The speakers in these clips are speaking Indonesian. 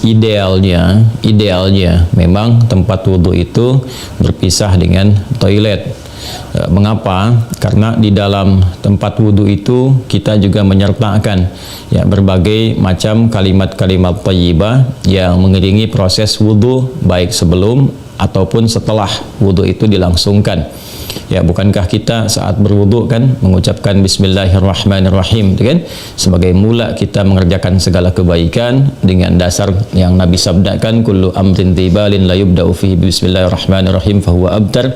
idealnya memang tempat wudhu itu berpisah dengan toilet. Mengapa? Karena di dalam tempat wudhu itu kita juga menyertakan ya berbagai macam kalimat-kalimat thayyibah yang mengiringi proses wudhu, baik sebelum ataupun setelah wudhu itu dilangsungkan. Ya, bukankah kita saat berwudu kan mengucapkan bismillahirrahmanirrahim, gitu kan? Sebagai mula kita mengerjakan segala kebaikan dengan dasar yang Nabi sabdakan, kullu amrin tibalin la yubda'u fihi bismillahirrahmanirrahim fahuwa abtar.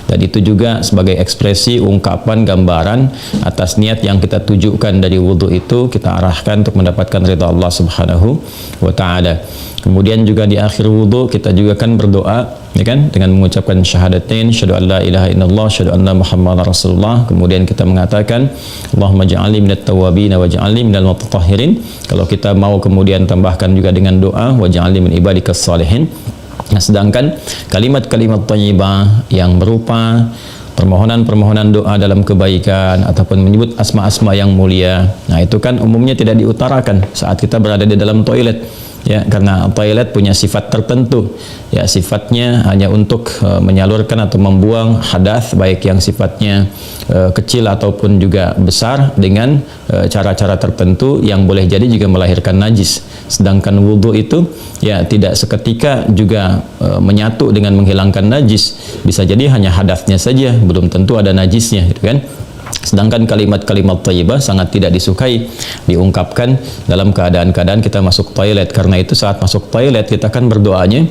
Dan itu juga sebagai ekspresi ungkapan gambaran atas niat yang kita tujukan dari wudu itu, kita arahkan untuk mendapatkan ridha Allah Subhanahu wa taala. Kemudian juga di akhir wudu kita juga kan berdoa, ya kan, dengan mengucapkan syahadatain, syahadu an la ilaha illallah, syahadu anna muhammadar rasulullah. Kemudian kita mengatakan Allahumma ja'alni minat tawwabin wa ja'alni minal mutatahhirin. Kalau kita mau kemudian tambahkan juga dengan doa wa ja'alni min ibadikas salihin. Nah, sedangkan kalimat-kalimat thayyibah yang berupa permohonan-permohonan doa dalam kebaikan ataupun menyebut asma-asma yang mulia, nah itu kan umumnya tidak diutarakan saat kita berada di dalam toilet. Ya, karena toilet punya sifat tertentu. Ya, sifatnya hanya untuk menyalurkan atau membuang hadas, baik yang sifatnya kecil ataupun juga besar, dengan cara-cara tertentu yang boleh jadi juga melahirkan najis. Sedangkan wudhu itu ya tidak seketika juga menyatu dengan menghilangkan najis. Bisa jadi hanya hadasnya saja, belum tentu ada najisnya, gitu kan. Sedangkan kalimat-kalimat thayyibah sangat tidak disukai diungkapkan dalam keadaan-keadaan kita masuk toilet. Karena itu saat masuk toilet kita kan berdoanya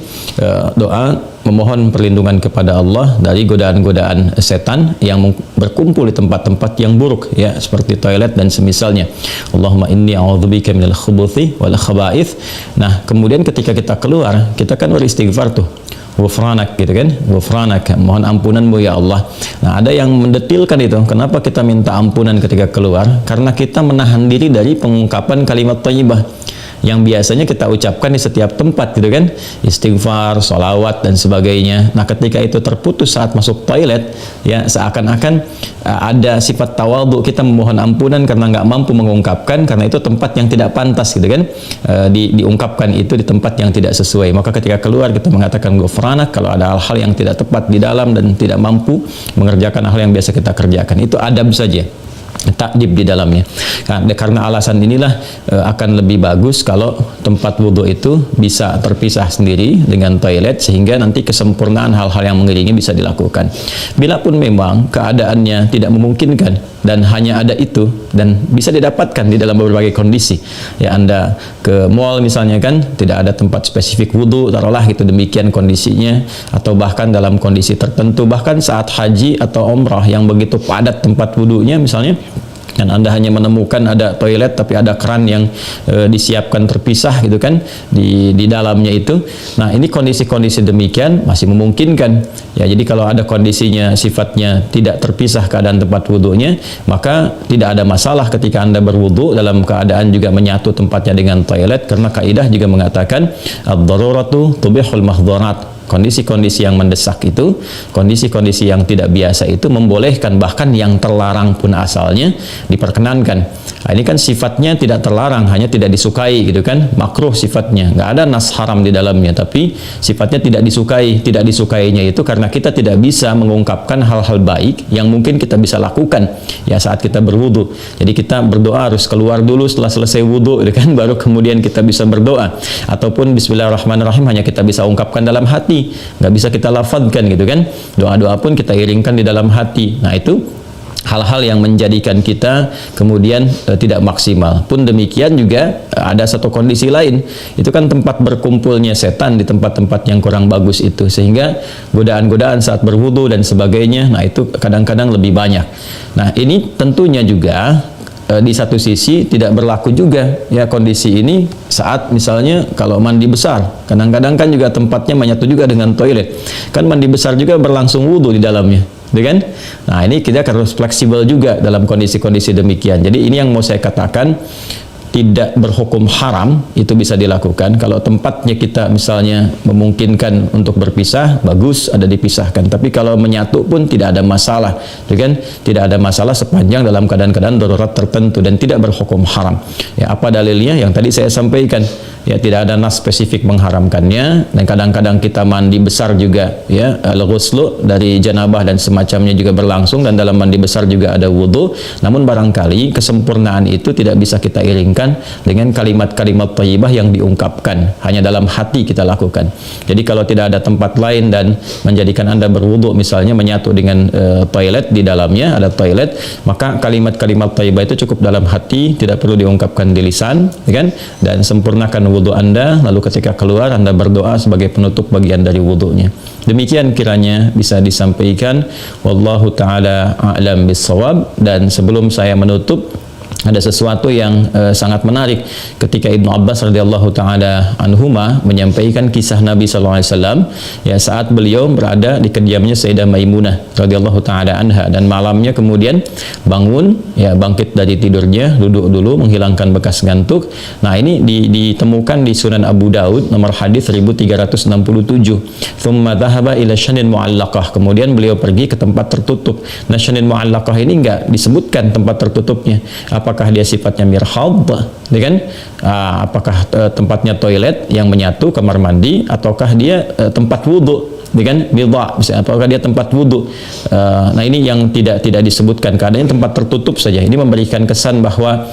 doa memohon perlindungan kepada Allah dari godaan-godaan setan yang berkumpul di tempat-tempat yang buruk, ya, seperti toilet dan semisalnya. Allahumma inni a'udzubika minal khubuthi wal khaba'ith. Nah, kemudian ketika kita keluar, kita kan beristighfar tuh, ghufranak, gitu kan, ghufranak, mohon ampunanmu ya Allah. Nah, ada yang mendetilkan itu, kenapa kita minta ampunan ketika keluar? Karena kita menahan diri dari pengungkapan kalimat thayyibah yang biasanya kita ucapkan di setiap tempat, gitu kan, istighfar, sholawat dan sebagainya. Nah, ketika itu terputus saat masuk toilet, ya seakan-akan ada sifat tawadhu, kita memohon ampunan karena nggak mampu mengungkapkan, karena itu tempat yang tidak pantas, gitu kan, diungkapkan itu di tempat yang tidak sesuai. Maka ketika keluar kita mengatakan ghufranak kalau ada hal-hal yang tidak tepat di dalam dan tidak mampu mengerjakan hal yang biasa kita kerjakan. Itu adab saja, takdib di dalamnya. Karena alasan inilah akan lebih bagus kalau tempat wudhu itu bisa terpisah sendiri dengan toilet, sehingga nanti kesempurnaan hal-hal yang mengiringi bisa dilakukan. Bila pun memang keadaannya tidak memungkinkan dan hanya ada itu, dan bisa didapatkan di dalam berbagai kondisi, ya, Anda ke mall misalnya kan, tidak ada tempat spesifik wudhu, taruhlah itu demikian kondisinya, atau bahkan dalam kondisi tertentu, bahkan saat haji atau umrah yang begitu padat tempat wudhunya misalnya, dan Anda hanya menemukan ada toilet tapi ada keran yang disiapkan terpisah, gitu kan, di dalamnya itu. Nah, ini kondisi-kondisi demikian masih memungkinkan, ya. Jadi kalau ada kondisinya sifatnya tidak terpisah keadaan tempat wudhunya, maka tidak ada masalah ketika Anda berwudhu dalam keadaan juga menyatu tempatnya dengan toilet, karena kaidah juga mengatakan ad-daruratu tubihul mahdharat. Kondisi-kondisi yang mendesak itu, kondisi-kondisi yang tidak biasa itu membolehkan, bahkan yang terlarang pun asalnya diperkenankan. Nah, ini kan sifatnya tidak terlarang, hanya tidak disukai, gitu kan, makruh sifatnya, nggak ada nas haram di dalamnya, tapi sifatnya tidak disukai. Tidak disukainya itu karena kita tidak bisa mengungkapkan hal-hal baik yang mungkin kita bisa lakukan, ya, saat kita berwudu. Jadi kita berdoa harus keluar dulu setelah selesai wudu, gitu kan, baru kemudian kita bisa berdoa. Ataupun bismillahirrahmanirrahim hanya kita bisa ungkapkan dalam hati, nggak bisa kita lafadzkan, gitu kan. Doa-doa pun kita iringkan di dalam hati. Nah, itu hal-hal yang menjadikan kita kemudian tidak maksimal. Pun demikian juga ada satu kondisi lain, itu kan tempat berkumpulnya setan di tempat-tempat yang kurang bagus itu, sehingga godaan-godaan saat berwudu dan sebagainya, nah itu kadang-kadang lebih banyak. Nah, ini tentunya juga di satu sisi tidak berlaku juga, ya, kondisi ini saat misalnya kalau mandi besar, kadang-kadang kan juga tempatnya menyatu juga dengan toilet, kan mandi besar juga berlangsung wudu di dalamnya, kan? Nah, ini kita harus fleksibel juga dalam kondisi-kondisi demikian. Jadi ini yang mau saya katakan, tidak berhukum haram, itu bisa dilakukan. Kalau tempatnya kita misalnya memungkinkan untuk berpisah, bagus ada dipisahkan. Tapi kalau menyatu pun tidak ada masalah, kan? Tidak ada masalah sepanjang dalam keadaan-keadaan darurat tertentu dan tidak berhukum haram. Ya, apa dalilnya? Yang tadi saya sampaikan, ya tidak ada nas spesifik mengharamkannya, dan kadang-kadang kita mandi besar juga, ya, al-ghuslu dari janabah dan semacamnya juga berlangsung, dan dalam mandi besar juga ada wudu. Namun barangkali kesempurnaan itu tidak bisa kita iringkan dengan kalimat-kalimat thayyibah yang diungkapkan, hanya dalam hati kita lakukan. Jadi kalau tidak ada tempat lain dan menjadikan Anda berwudu, misalnya menyatu dengan toilet, di dalamnya ada toilet, maka kalimat-kalimat thayyibah itu cukup dalam hati, tidak perlu diungkapkan di lisan, ya kan? Dan sempurnakan wudu Anda, lalu ketika keluar Anda berdoa sebagai penutup bagian dari wudunya. Demikian kiranya bisa disampaikan. Wallahu taala a'lam bissawab. Dan sebelum saya menutup, ada sesuatu yang sangat menarik ketika Ibnu Abbas radhiyallahu taala anhuma menyampaikan kisah Nabi sallallahu alaihi wasallam, ya, saat beliau berada di kediamannya Sayyidah Maimunah radhiyallahu taala anha, dan malamnya kemudian bangun, ya, bangkit dari tidurnya, duduk dulu menghilangkan bekas ngantuk. Nah, ini ditemukan di Sunan Abu Daud nomor hadis 1367. Tsumma dhahaba ila syanin mu'allaqah. Kemudian beliau pergi ke tempat tertutup. Nah, syanin mu'allaqah ini enggak disebutkan tempat tertutupnya. Apakah dia sifatnya mirhad, ya kan? Apakah tempatnya toilet yang menyatu, kamar mandi, ataukah dia tempat wudhu, ya kan? Bidha, misalnya, apakah dia tempat wudhu? Nah, ini yang tidak disebutkan. Keadaannya tempat tertutup saja. Ini memberikan kesan bahwa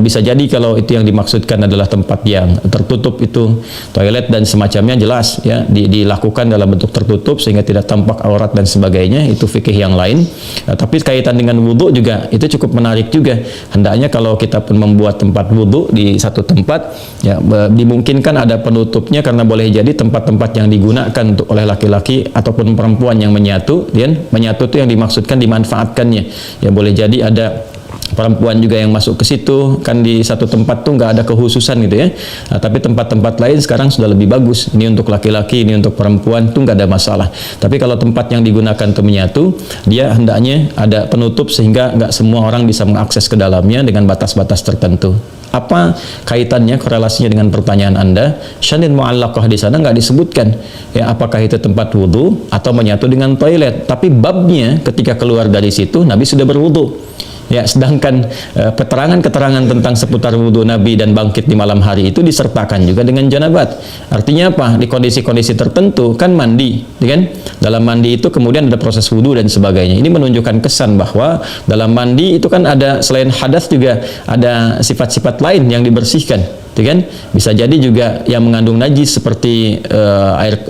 bisa jadi kalau itu yang dimaksudkan adalah tempat yang tertutup, itu toilet dan semacamnya, jelas, ya, dilakukan dalam bentuk tertutup sehingga tidak tampak aurat dan sebagainya, itu fikih yang lain. Tapi kaitan dengan wudhu juga itu cukup menarik juga. Hendaknya kalau kita pun membuat tempat wudhu di satu tempat, ya, dimungkinkan ada penutupnya, karena boleh jadi tempat-tempat yang digunakan untuk oleh laki-laki ataupun perempuan yang menyatu, ya, menyatu itu yang dimaksudkan dimanfaatkannya, ya, boleh jadi ada perempuan juga yang masuk ke situ, kan di satu tempat tuh nggak ada kekhususan gitu, ya. Nah, tapi tempat-tempat lain sekarang sudah lebih bagus, ini untuk laki-laki, ini untuk perempuan, tuh nggak ada masalah. Tapi kalau tempat yang digunakan untuk menyatu, dia hendaknya ada penutup sehingga nggak semua orang bisa mengakses ke dalamnya dengan batas-batas tertentu. Apa kaitannya, korelasinya dengan pertanyaan Anda? Syanin mu'allaqah di sana nggak disebutkan, ya, apakah itu tempat wudhu atau menyatu dengan toilet. Tapi babnya ketika keluar dari situ Nabi sudah berwudhu. Ya, sedangkan keterangan-keterangan tentang seputar wudhu Nabi dan bangkit di malam hari itu disertakan juga dengan janabat. Artinya apa? Di kondisi-kondisi tertentu kan mandi, kan? Dalam mandi itu kemudian ada proses wudhu dan sebagainya. Ini menunjukkan kesan bahwa dalam mandi itu kan ada, selain hadas juga ada sifat-sifat lain yang dibersihkan. Kan? Bisa jadi juga yang mengandung najis seperti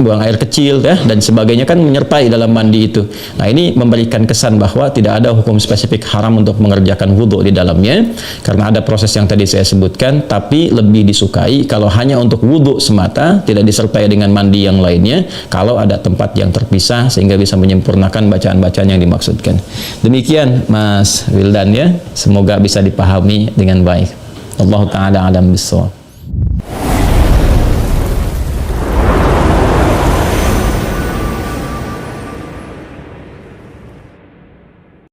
buang air kecil, ya, dan sebagainya kan menyertai dalam mandi itu. Nah, ini memberikan kesan bahwa tidak ada hukum spesifik haram untuk mengerjakan wudhu di dalamnya, karena ada proses yang tadi saya sebutkan. Tapi lebih disukai kalau hanya untuk wudhu semata, tidak disertai dengan mandi yang lainnya, kalau ada tempat yang terpisah sehingga bisa menyempurnakan bacaan-bacaan yang dimaksudkan. Demikian Mas Wildan, ya, semoga bisa dipahami dengan baik. Allah Ta'ala alam bissawab.